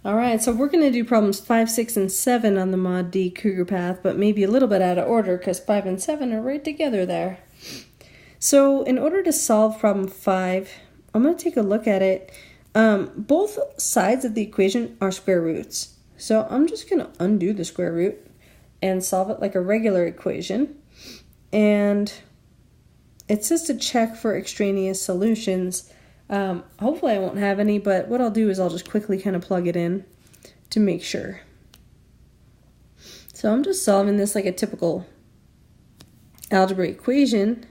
All right, so we're going to do problems 5, 6, and 7 on the Mod D Cougar Path, but maybe a little bit out of order because 5 and 7 are right together there. So in order to solve problem 5, I'm going to take a look at it. Both sides of the equation are square roots. So I'm just going to undo the square root and solve it like a regular equation. And it says to check for extraneous solutions. Hopefully I won't have any, but what I'll do is I'll just quickly kind of plug it in to make sure. So I'm just solving this like a typical algebra equation,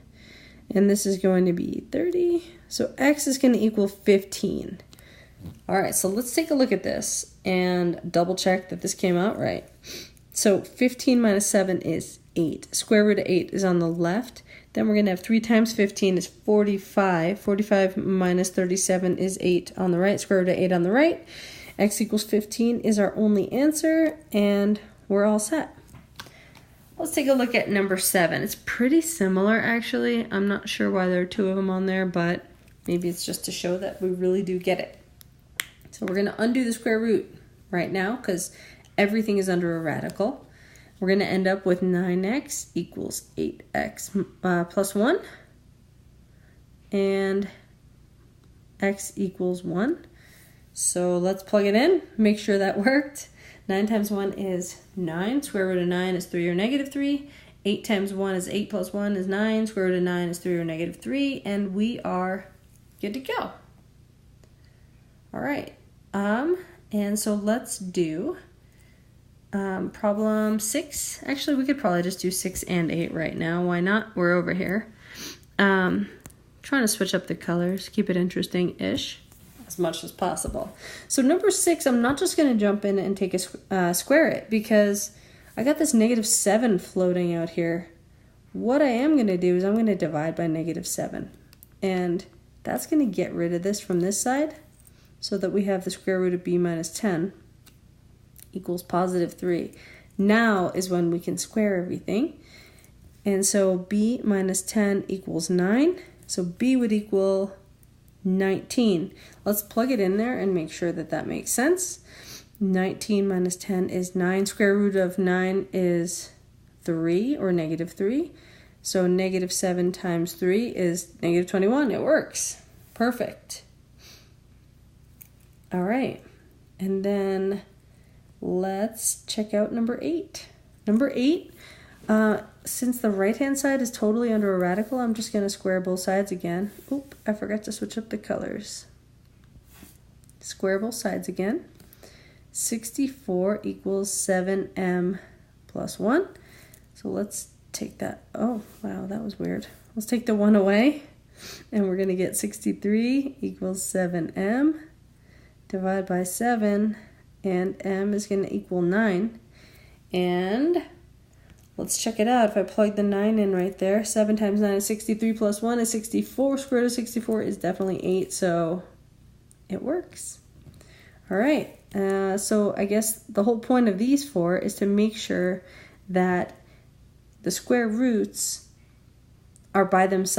and this is going to be 30. So x is going to equal 15. All right, so let's take a look at this and double check that this came out right. So 15 minus 7 is 8. Square root of 8 is on the left. Then we're going to have 3 times 15 is 45. 45 minus 37 is 8 on the right. Square root of 8 on the right. X equals 15 is our only answer, and we're all set. Let's take a look at number 7. It's pretty similar, actually. I'm not sure why there are 2 of them on there, but maybe it's just to show that we really do get it. So we're going to undo the square root right now because everything is under a radical. We're going to end up with 9x equals 8x plus 1. And x equals 1. So let's plug it in, make sure that worked. 9 times 1 is 9. Square root of 9 is 3 or negative 3. 8 times 1 is 8 plus 1 is 9. Square root of 9 is 3 or negative 3. And we are good to go. All right. And so let's do problem 6. Actually, we could probably just do 6 and 8 right now. Why not? We're over here. Trying to switch up the colors, keep it interesting-ish as much as possible. So number 6, I'm not just going to jump in and take a square it because I got this negative 7 floating out here. What I am going to do is I'm going to divide by negative 7. And that's going to get rid of this from this side so that we have the square root of b minus 10 equals positive 3. Now is when we can square everything. And so b minus 10 equals 9. So b would equal 19. Let's plug it in there and make sure that that makes sense. 19 minus 10 is 9. Square root of 9 is 3 or negative 3. So negative 7 times 3 is negative 21. It works. Perfect. All right. And then let's check out number 8. Number 8, since the right-hand side is totally under a radical, I'm just going to square both sides again. Oop, I forgot to switch up the colors. Square both sides again. 64 equals 7m plus 1. So let's take that. Oh, wow, that was weird. Let's take the 1 away, and we're going to get 63 equals 7m. Divide by 7. And m is going to equal 9. And let's check it out. If I plug the 9 in right there, 7 times 9 is 63 plus 1 is 64. Square root of 64 is definitely 8, so it works. All right, so I guess the whole point of these 4 is to make sure that the square roots are by themselves.